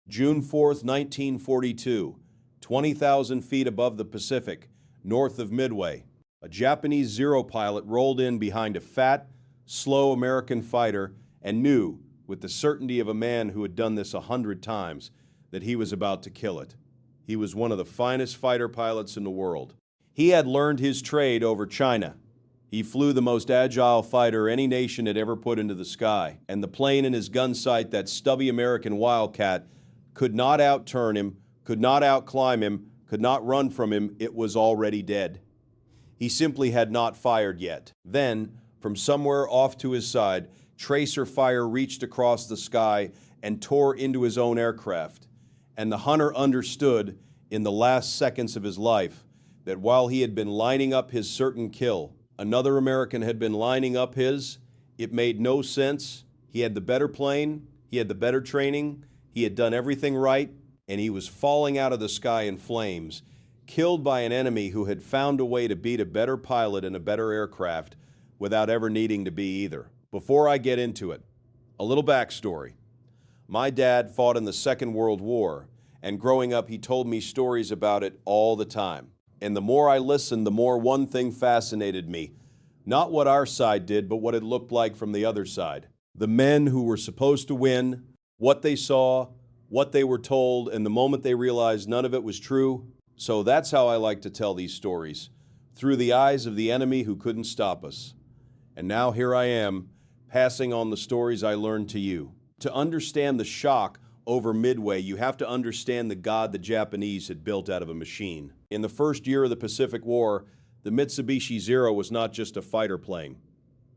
June 4th, 1942, 20,000 feet above the Pacific, north of Midway, a Japanese Zero pilot rolled in behind a fat, slow American fighter and knew, with the certainty of a man who had done this 100 times, that he was about to kill it. He was one of the finest fighter pilots in the world. He had learned his trade over China. He flew the most agile fighter any nation had ever put into the sky, and the plane in his gun sight, that stubby American Wildcat, could not outturn him, could not outclimb him, could not run from him. It was already dead. He simply had not fired yet. Then, from somewhere off to his side, tracer fire reached across the sky and tore into his own aircraft. And the hunter understood, in the last seconds of his life, that while he had been lining up his certain kill, another American had been lining up his. It made no sense. He had the better plane, he had the better training, he had done everything right, and he was falling out of the sky in flames, killed by an enemy who had found a way to beat a better pilot and a better aircraft without ever needing to be either. Before I get into it, a little backstory. My dad fought in the Second World War, and growing up he told me stories about it all the time. And the more I listened, the more one thing fascinated me. Not what our side did, but what it looked like from the other side. The men who were supposed to win, what they saw, what they were told, and the moment they realized none of it was true. So that's how I like to tell these stories, through the eyes of the enemy who couldn't stop us. And now here I am, passing on the stories I learned to you. To understand the shock over Midway, you have to understand the god the Japanese had built out of a machine. In the first year of the Pacific War, the Mitsubishi Zero was not just a fighter plane.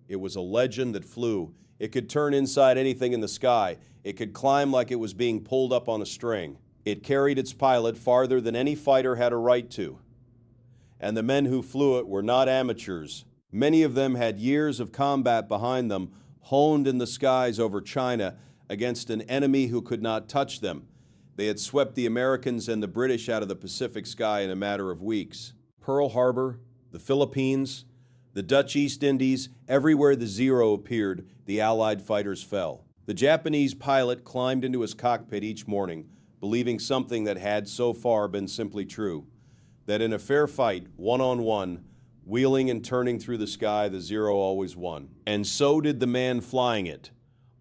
It was a legend that flew. It could turn inside anything in the sky. It could climb like it was being pulled up on a string. It carried its pilot farther than any fighter had a right to. And the men who flew it were not amateurs. Many of them had years of combat behind them, honed in the skies over China against an enemy who could not touch them. They had swept the Americans and the British out of the Pacific sky in a matter of weeks. Pearl Harbor, the Philippines, the Dutch East Indies, everywhere the Zero appeared, the Allied fighters fell. The Japanese pilot climbed into his cockpit each morning, believing something that had so far been simply true, that in a fair fight, one-on-one, wheeling and turning through the sky, the Zero always won. And so did the man flying it.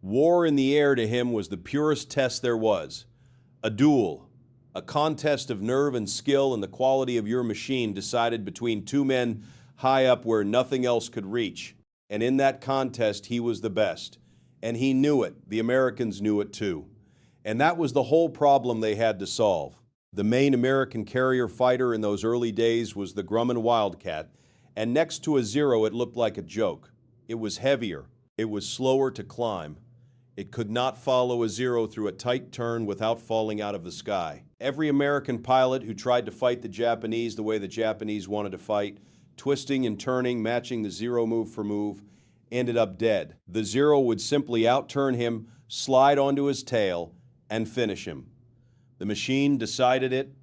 War in the air to him was the purest test there was. A duel, a contest of nerve and skill and the quality of your machine decided between two men high up where nothing else could reach. And in that contest, he was the best. And he knew it. The Americans knew it too. And that was the whole problem they had to solve. The main American carrier fighter in those early days was the Grumman Wildcat, and next to a Zero, it looked like a joke. It was heavier. It was slower to climb. It could not follow a Zero through a tight turn without falling out of the sky. Every American pilot who tried to fight the Japanese the way the Japanese wanted to fight, twisting and turning, matching the Zero move for move, ended up dead. The Zero would simply outturn him, slide onto his tail, and finish him. The machine decided it,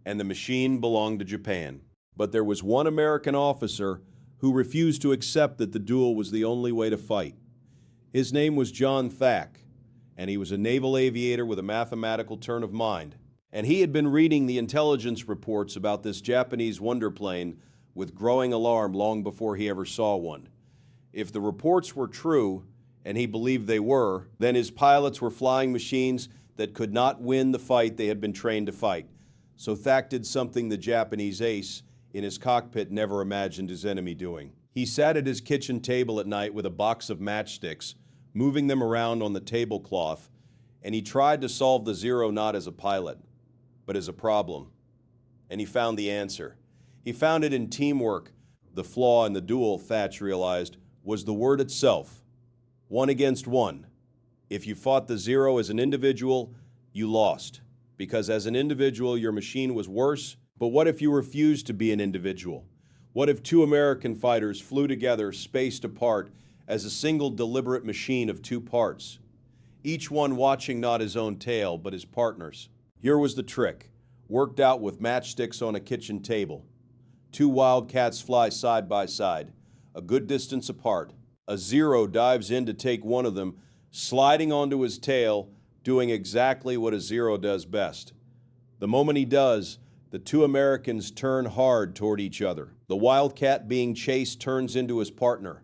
and the machine belonged to Japan. But there was one American officer who refused to accept that the duel was the only way to fight. His name was John Thach, and he was a naval aviator with a mathematical turn of mind. And he had been reading the intelligence reports about this Japanese wonder plane with growing alarm long before he ever saw one. If the reports were true, and he believed they were, then his pilots were flying machines that could not win the fight they had been trained to fight. So Thach did something the Japanese ace in his cockpit never imagined his enemy doing. He sat at his kitchen table at night with a box of matchsticks, moving them around on the tablecloth, and he tried to solve the Zero not as a pilot, but as a problem. And he found the answer. He found it in teamwork. The flaw in the duel, Thach realized, was the word itself. One against one. If you fought the Zero as an individual, you lost. Because as an individual, your machine was worse. But what if you refused to be an individual? What if two American fighters flew together, spaced apart, as a single deliberate machine of two parts? Each one watching not his own tail, but his partner's. Here was the trick, worked out with matchsticks on a kitchen table. Two Wildcats fly side by side, a good distance apart. A Zero dives in to take one of them, sliding onto his tail, doing exactly what a Zero does best. The moment he does, the two Americans turn hard toward each other. The Wildcat being chased turns into his partner,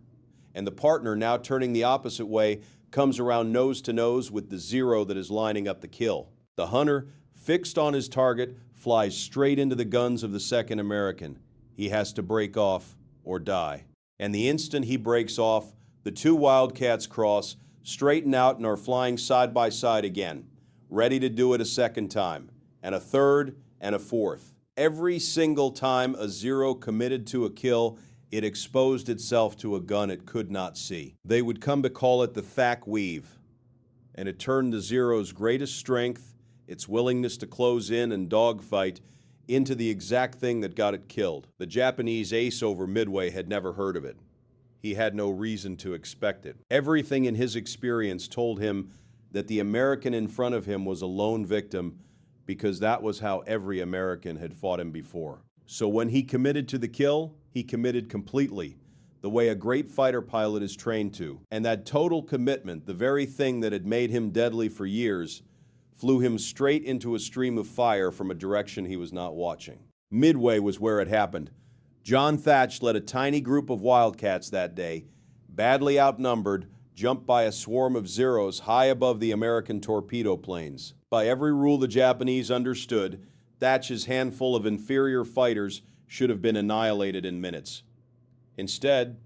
and the partner, now turning the opposite way, comes around nose to nose with the Zero that is lining up the kill. The hunter, fixed on his target, flies straight into the guns of the second American. He has to break off or die. And the instant he breaks off, the two Wildcats cross, straighten out, and are flying side by side again, ready to do it a second time, and a third, and a fourth. Every single time a Zero committed to a kill, it exposed itself to a gun it could not see. They would come to call it the Thach Weave, and it turned the Zero's greatest strength, its willingness to close in and dogfight, into the exact thing that got it killed. The Japanese ace over Midway had never heard of it. He had no reason to expect it. Everything in his experience told him that the American in front of him was a lone victim, because that was how every American had fought him before. So when he committed to the kill, he committed completely, the way a great fighter pilot is trained to. And that total commitment, the very thing that had made him deadly for years, flew him straight into a stream of fire from a direction he was not watching. Midway was where it happened. John Thach led a tiny group of Wildcats that day, badly outnumbered, jumped by a swarm of Zeros high above the American torpedo planes. By every rule the Japanese understood, Thach's handful of inferior fighters should have been annihilated in minutes. Instead,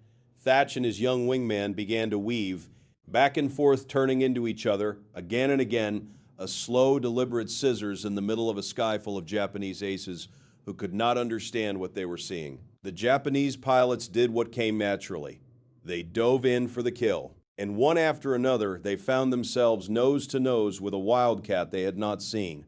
Thach and his young wingman began to weave, back and forth turning into each other, again and again, a slow, deliberate scissors in the middle of a sky full of Japanese aces who could not understand what they were seeing. The Japanese pilots did what came naturally. They dove in for the kill, and one after another, they found themselves nose to nose with a Wildcat they had not seen,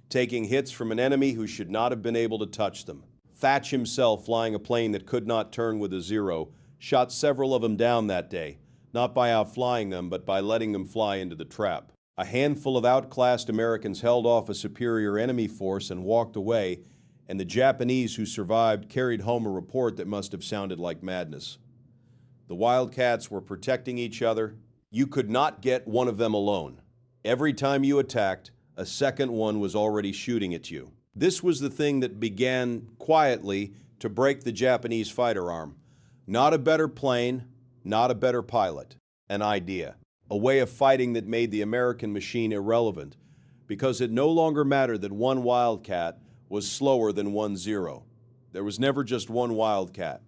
taking hits from an enemy who should not have been able to touch them. Thach himself, flying a plane that could not turn with a Zero, shot several of them down that day, not by outflying them, but by letting them fly into the trap. A handful of outclassed Americans held off a superior enemy force and walked away, and the Japanese who survived carried home a report that must have sounded like madness. The Wildcats were protecting each other. You could not get one of them alone. Every time you attacked, a second one was already shooting at you. This was the thing that began quietly to break the Japanese fighter arm. Not a better plane, not a better pilot. An idea. A way of fighting that made the American machine irrelevant, because it no longer mattered that one Wildcat was slower than one Zero. There was never just one Wildcat.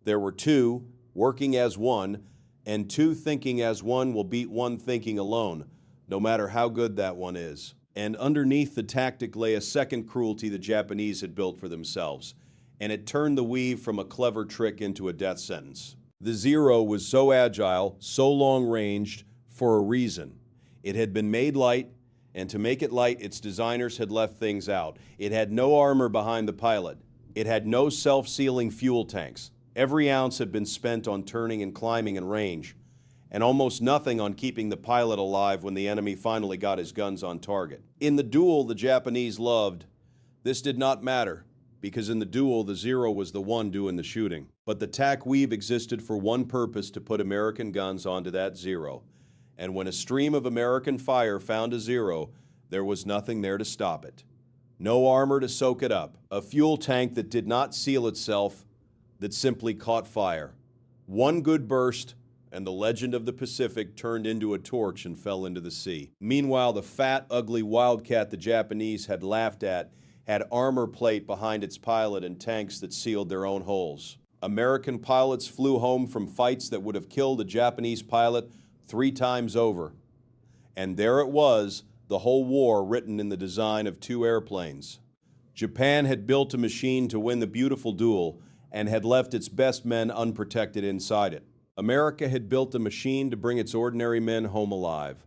There were two, working as one, and two thinking as one will beat one thinking alone, no matter how good that one is. And underneath the tactic lay a second cruelty the Japanese had built for themselves, and it turned the weave from a clever trick into a death sentence. The Zero was so agile, so long-ranged, for a reason. It had been made light, and to make it light, its designers had left things out. It had no armor behind the pilot. It had no self-sealing fuel tanks. Every ounce had been spent on turning and climbing in range, and almost nothing on keeping the pilot alive when the enemy finally got his guns on target. In the duel the Japanese loved, this did not matter, because in the duel the Zero was the one doing the shooting. But the Thach Weave existed for one purpose: to put American guns onto that Zero. And when a stream of American fire found a Zero, there was nothing there to stop it. No armor to soak it up. A fuel tank that did not seal itself, that simply caught fire. One good burst, and the legend of the Pacific turned into a torch and fell into the sea. Meanwhile, the fat, ugly Wildcat the Japanese had laughed at had armor plate behind its pilot and tanks that sealed their own holes. American pilots flew home from fights that would have killed a Japanese pilot 3 times over. And there it was, the whole war written in the design of 2 airplanes. Japan had built a machine to win the beautiful duel and had left its best men unprotected inside it. America had built a machine to bring its ordinary men home alive,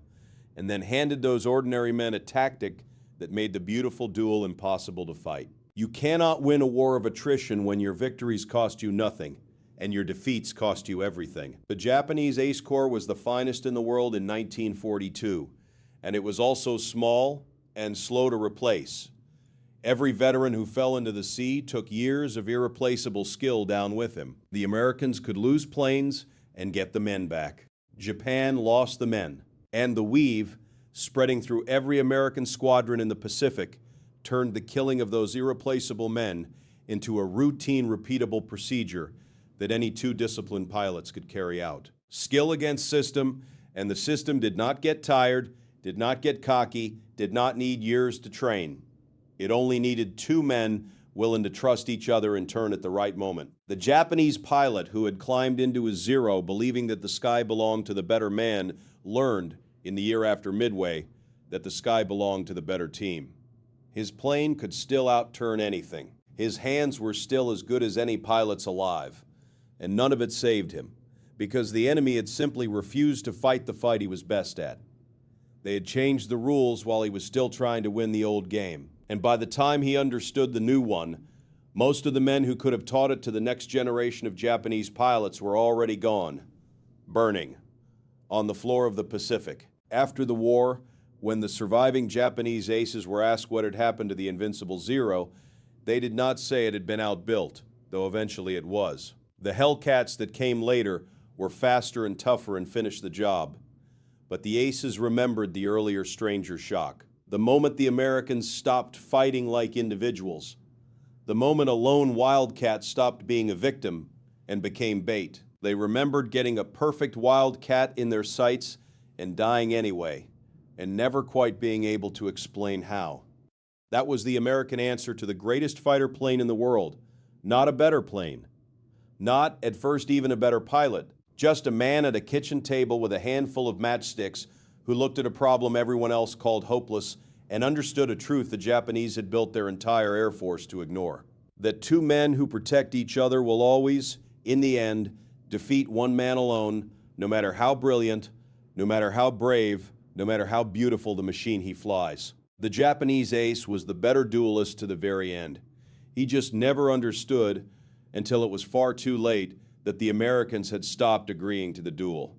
and then handed those ordinary men a tactic that made the beautiful duel impossible to fight. You cannot win a war of attrition when your victories cost you nothing and your defeats cost you everything. The Japanese Ace Corps was the finest in the world in 1942, and it was also small and slow to replace. Every veteran who fell into the sea took years of irreplaceable skill down with him. The Americans could lose planes and get the men back. Japan lost the men, and the Weave, spreading through every American squadron in the Pacific, turned the killing of those irreplaceable men into a routine, repeatable procedure that any two disciplined pilots could carry out. Skill against system, and the system did not get tired, did not get cocky, did not need years to train. It only needed two men willing to trust each other and turn at the right moment. The Japanese pilot who had climbed into his Zero believing that the sky belonged to the better man learned, in the year after Midway, that the sky belonged to the better team. His plane could still outturn anything. His hands were still as good as any pilot's alive, and none of it saved him, because the enemy had simply refused to fight the fight he was best at. They had changed the rules while he was still trying to win the old game, and by the time he understood the new one, most of the men who could have taught it to the next generation of Japanese pilots were already gone, burning, on the floor of the Pacific. After the war, when the surviving Japanese aces were asked what had happened to the Invincible Zero, they did not say it had been outbuilt, though eventually it was. The Hellcats that came later were faster and tougher and finished the job. But the aces remembered the earlier stranger shock. The moment the Americans stopped fighting like individuals. The moment a lone wildcat stopped being a victim and became bait. They remembered getting a perfect wildcat in their sights and dying anyway, and never quite being able to explain how. That was the American answer to the greatest fighter plane in the world. Not a better plane. Not, at first, even a better pilot. Just a man at a kitchen table with a handful of matchsticks who looked at a problem everyone else called hopeless and understood a truth the Japanese had built their entire Air Force to ignore. That two men who protect each other will always, in the end, defeat one man alone, no matter how brilliant, no matter how brave, no matter how beautiful the machine he flies. The Japanese ace was the better duelist to the very end. He just never understood, until it was far too late, that the Americans had stopped agreeing to the duel.